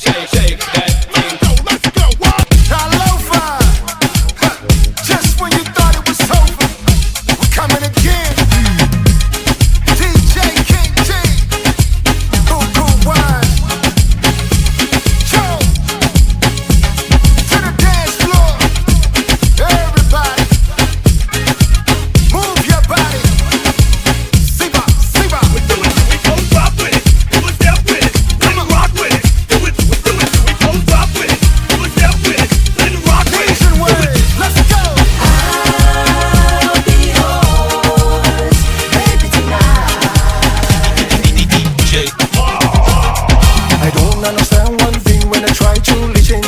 shake, shake that thing. Let's go, what? Alofa. Just when you thought it was over, we're coming again. DjKing, Buku wine. Joe, to the dance floor. Everybody, move your body. Siba, Siba. We do it, we gon' drop with it. Do a step with it, let it rock with it. Do it, we do it, we gon' drop with it. Do a step with it, let it rock with it. Asian ways, let's go. I'll be yours, baby, tonight. DJ. I don't understand one thing when I try to listen